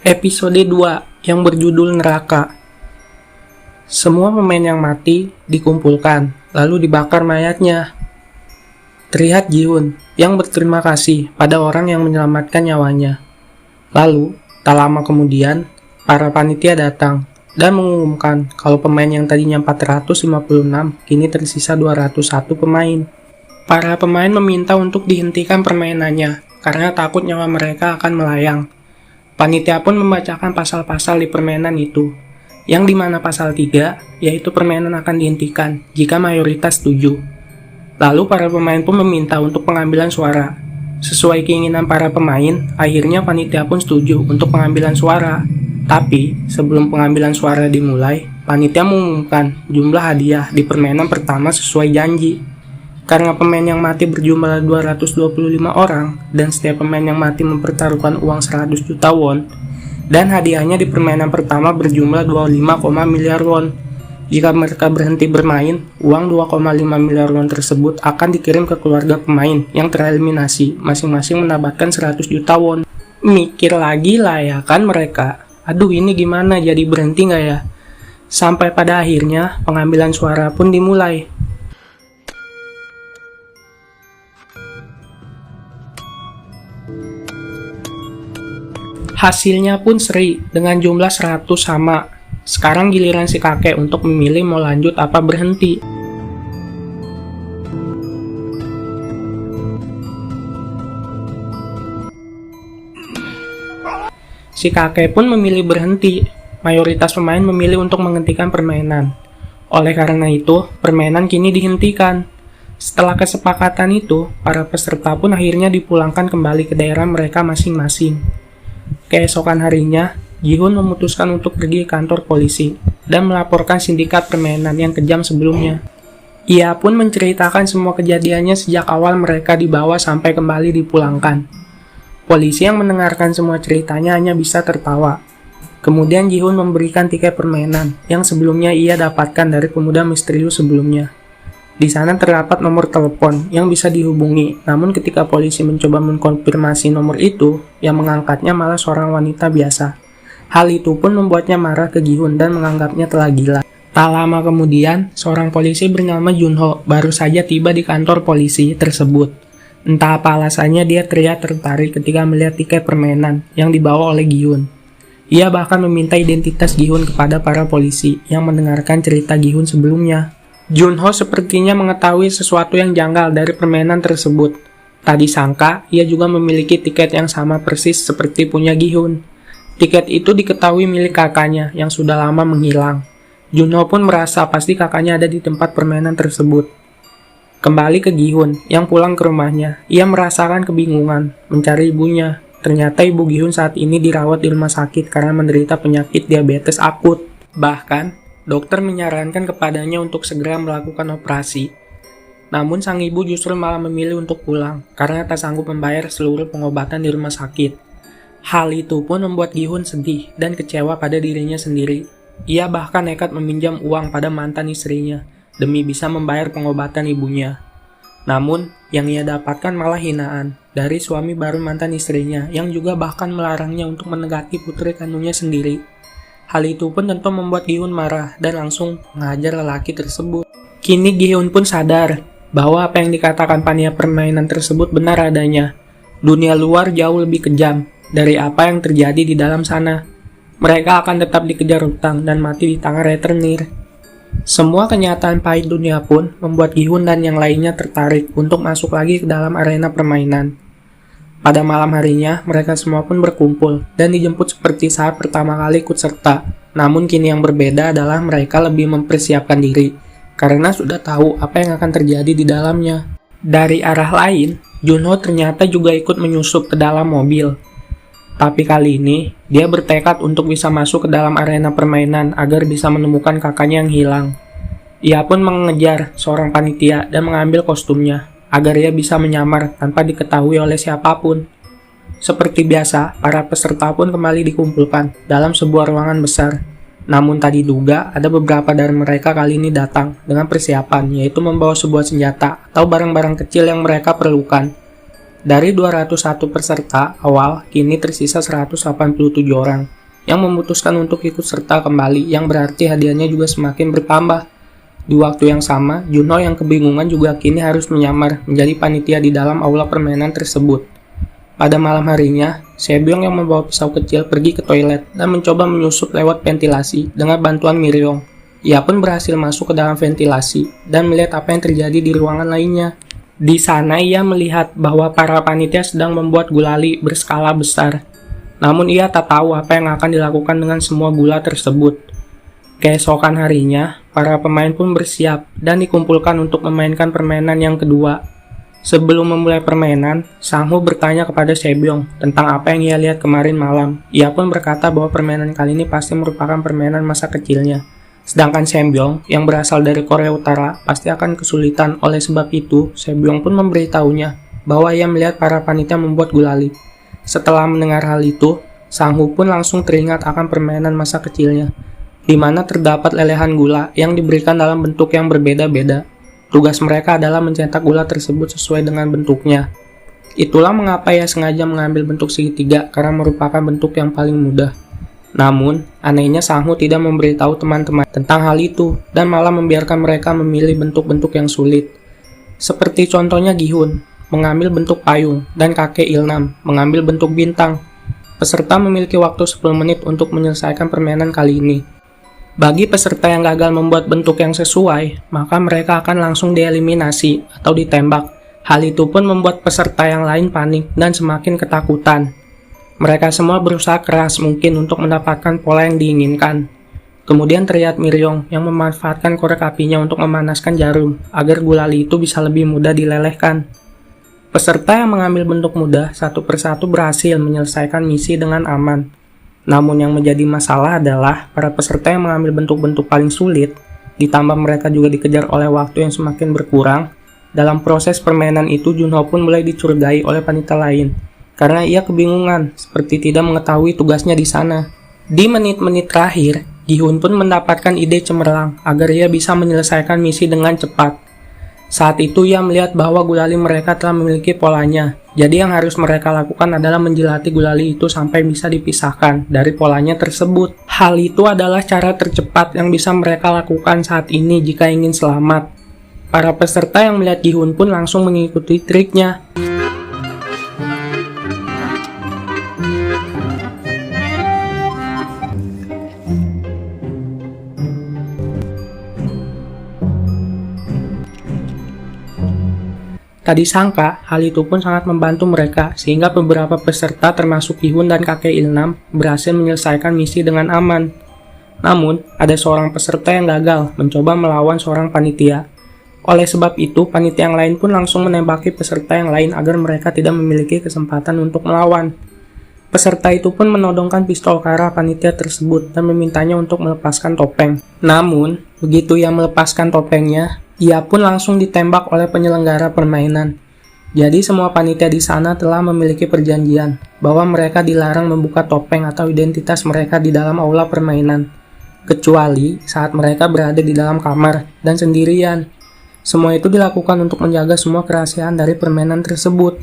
Episode 2 yang berjudul Neraka. Semua pemain yang mati dikumpulkan, lalu dibakar mayatnya. Terlihat Ji-hoon yang berterima kasih pada orang yang menyelamatkan nyawanya. Lalu, tak lama kemudian, para panitia datang dan mengumumkan kalau pemain yang tadinya 456 kini tersisa 201 pemain. Para pemain meminta untuk dihentikan permainannya karena takut nyawa mereka akan melayang. Panitia pun membacakan pasal-pasal di permainan itu, yang dimana pasal 3, yaitu permainan akan dihentikan jika mayoritas setuju. Lalu para pemain pun meminta untuk pengambilan suara. Sesuai keinginan para pemain, akhirnya panitia pun setuju untuk pengambilan suara. Tapi, sebelum pengambilan suara dimulai, panitia mengumumkan jumlah hadiah di permainan pertama sesuai janji. Karena pemain yang mati berjumlah 225 orang, dan setiap pemain yang mati mempertaruhkan uang 100 juta won, dan hadiahnya di permainan pertama berjumlah 25, miliar won. Jika mereka berhenti bermain, uang 2,5 miliar won tersebut akan dikirim ke keluarga pemain yang tereliminasi, masing-masing mendapatkan 100 juta won. Mikir lagi lah ya kan mereka, aduh ini gimana, jadi berhenti nggak ya? Sampai pada akhirnya pengambilan suara pun dimulai. Hasilnya pun seri, dengan jumlah 100 sama. Sekarang giliran si kakek untuk memilih mau lanjut apa berhenti. Si kakek pun memilih berhenti. Mayoritas pemain memilih untuk menghentikan permainan. Oleh karena itu, permainan kini dihentikan. Setelah kesepakatan itu, para peserta pun akhirnya dipulangkan kembali ke daerah mereka masing-masing. Keesokan harinya, Ji-hoon memutuskan untuk pergi ke kantor polisi dan melaporkan sindikat permainan yang kejam sebelumnya. Ia pun menceritakan semua kejadiannya sejak awal mereka dibawa sampai kembali dipulangkan. Polisi yang mendengarkan semua ceritanya hanya bisa tertawa. Kemudian Ji-hoon memberikan tiket permainan yang sebelumnya ia dapatkan dari pemuda misterius sebelumnya. Di sana terdapat nomor telepon yang bisa dihubungi, namun ketika polisi mencoba mengkonfirmasi nomor itu, yang mengangkatnya malah seorang wanita biasa. Hal itu pun membuatnya marah ke Ji-hoon dan menganggapnya telah gila. Tak lama kemudian, seorang polisi bernama Junho baru saja tiba di kantor polisi tersebut. Entah apa alasannya dia terlihat tertarik ketika melihat tiket permainan yang dibawa oleh Ji-hoon. Ia bahkan meminta identitas Ji-hoon kepada para polisi yang mendengarkan cerita Ji-hoon sebelumnya. Junho sepertinya mengetahui sesuatu yang janggal dari permainan tersebut. Tak disangka, ia juga memiliki tiket yang sama persis seperti punya Ji-hoon. Tiket itu diketahui milik kakaknya yang sudah lama menghilang. Junho pun merasa pasti kakaknya ada di tempat permainan tersebut. Kembali ke Ji-hoon yang pulang ke rumahnya, ia merasakan kebingungan mencari ibunya. Ternyata ibu Ji-hoon saat ini dirawat di rumah sakit karena menderita penyakit diabetes akut. Bahkan, dokter menyarankan kepadanya untuk segera melakukan operasi. Namun sang ibu justru malah memilih untuk pulang karena tak sanggup membayar seluruh pengobatan di rumah sakit. Hal itu pun membuat Ji-hoon sedih dan kecewa pada dirinya sendiri. Ia bahkan nekat meminjam uang pada mantan istrinya demi bisa membayar pengobatan ibunya. Namun, yang ia dapatkan malah hinaan dari suami baru mantan istrinya yang juga bahkan melarangnya untuk menegaki putri kandungnya sendiri. Hal itu pun tentu membuat Ji-hoon marah dan langsung mengajar lelaki tersebut. Kini Ji-hoon pun sadar bahwa apa yang dikatakan panitia permainan tersebut benar adanya. Dunia luar jauh lebih kejam dari apa yang terjadi di dalam sana. Mereka akan tetap dikejar hutang dan mati di tangan rentenir. Semua kenyataan pahit dunia pun membuat Ji-hoon dan yang lainnya tertarik untuk masuk lagi ke dalam arena permainan. Pada malam harinya, mereka semua pun berkumpul dan dijemput seperti saat pertama kali ikut serta. Namun kini yang berbeda adalah mereka lebih mempersiapkan diri, karena sudah tahu apa yang akan terjadi di dalamnya. Dari arah lain, Junho ternyata juga ikut menyusup ke dalam mobil. Tapi kali ini, dia bertekad untuk bisa masuk ke dalam arena permainan agar bisa menemukan kakaknya yang hilang. Ia pun mengejar seorang panitia dan mengambil kostumnya, agar ia bisa menyamar tanpa diketahui oleh siapapun. Seperti biasa, para peserta pun kembali dikumpulkan dalam sebuah ruangan besar. Namun tak diduga, ada beberapa dari mereka kali ini datang dengan persiapan, yaitu membawa sebuah senjata atau barang-barang kecil yang mereka perlukan. Dari 201 peserta awal, kini tersisa 187 orang. yang memutuskan untuk ikut serta kembali, yang berarti hadiahnya juga semakin bertambah. Di waktu yang sama, Junho yang kebingungan juga kini harus menyamar menjadi panitia di dalam aula permainan tersebut. Pada malam harinya, Sebyong yang membawa pisau kecil pergi ke toilet dan mencoba menyusup lewat ventilasi dengan bantuan Miryong. Ia pun berhasil masuk ke dalam ventilasi dan melihat apa yang terjadi di ruangan lainnya. Di sana ia melihat bahwa para panitia sedang membuat gulali berskala besar. Namun ia tak tahu apa yang akan dilakukan dengan semua gula tersebut. Keesokan harinya, para pemain pun bersiap dan dikumpulkan untuk memainkan permainan yang kedua. Sebelum memulai permainan, Sang-ho bertanya kepada Sebyong tentang apa yang ia lihat kemarin malam. Ia pun berkata bahwa permainan kali ini pasti merupakan permainan masa kecilnya. Sedangkan Sebyong yang berasal dari Korea Utara pasti akan kesulitan. Oleh sebab itu, Sebyong pun memberitahunya bahwa ia melihat para panitia membuat gulali. Setelah mendengar hal itu, Sang-ho pun langsung teringat akan permainan masa kecilnya, di mana terdapat lelehan gula yang diberikan dalam bentuk yang berbeda-beda. Tugas mereka adalah mencetak gula tersebut sesuai dengan bentuknya. Itulah mengapa ia sengaja mengambil bentuk segitiga karena merupakan bentuk yang paling mudah. Namun, anehnya Sang-ho tidak memberitahu teman-teman tentang hal itu dan malah membiarkan mereka memilih bentuk-bentuk yang sulit. Seperti contohnya Gi-hun mengambil bentuk payung, dan kakek Ilnam mengambil bentuk bintang. Peserta memiliki waktu 10 menit untuk menyelesaikan permainan kali ini. Bagi peserta yang gagal membuat bentuk yang sesuai, maka mereka akan langsung dieliminasi atau ditembak. Hal itu pun membuat peserta yang lain panik dan semakin ketakutan. Mereka semua berusaha keras mungkin untuk mendapatkan pola yang diinginkan. Kemudian terlihat Miryong yang memanfaatkan korek apinya untuk memanaskan jarum agar gulali itu bisa lebih mudah dilelehkan. Peserta yang mengambil bentuk mudah satu persatu berhasil menyelesaikan misi dengan aman. Namun yang menjadi masalah adalah para peserta yang mengambil bentuk-bentuk paling sulit, ditambah mereka juga dikejar oleh waktu yang semakin berkurang. Dalam proses permainan itu, Junho pun mulai dicurigai oleh panitia lain, karena ia kebingungan, seperti tidak mengetahui tugasnya di sana. Di menit-menit terakhir, Gi-hun pun mendapatkan ide cemerlang agar ia bisa menyelesaikan misi dengan cepat. Saat itu ia melihat bahwa gulali mereka telah memiliki polanya, jadi yang harus mereka lakukan adalah menjilati gulali itu sampai bisa dipisahkan dari polanya tersebut. Hal itu adalah cara tercepat yang bisa mereka lakukan saat ini jika ingin selamat. Para peserta yang melihat Gi-hun pun langsung mengikuti triknya. Tak disangka, hal itu pun sangat membantu mereka, sehingga beberapa peserta termasuk Gi-hun dan kakek Ilnam berhasil menyelesaikan misi dengan aman. Namun, ada seorang peserta yang gagal mencoba melawan seorang panitia. Oleh sebab itu, panitia yang lain pun langsung menembaki peserta yang lain agar mereka tidak memiliki kesempatan untuk melawan. Peserta itu pun menodongkan pistol ke arah panitia tersebut dan memintanya untuk melepaskan topeng. Namun, begitu ia melepaskan topengnya, ia pun langsung ditembak oleh penyelenggara permainan. Jadi semua panitia di sana telah memiliki perjanjian bahwa mereka dilarang membuka topeng atau identitas mereka di dalam aula permainan, kecuali saat mereka berada di dalam kamar dan sendirian. Semua itu dilakukan untuk menjaga semua kerahasiaan dari permainan tersebut.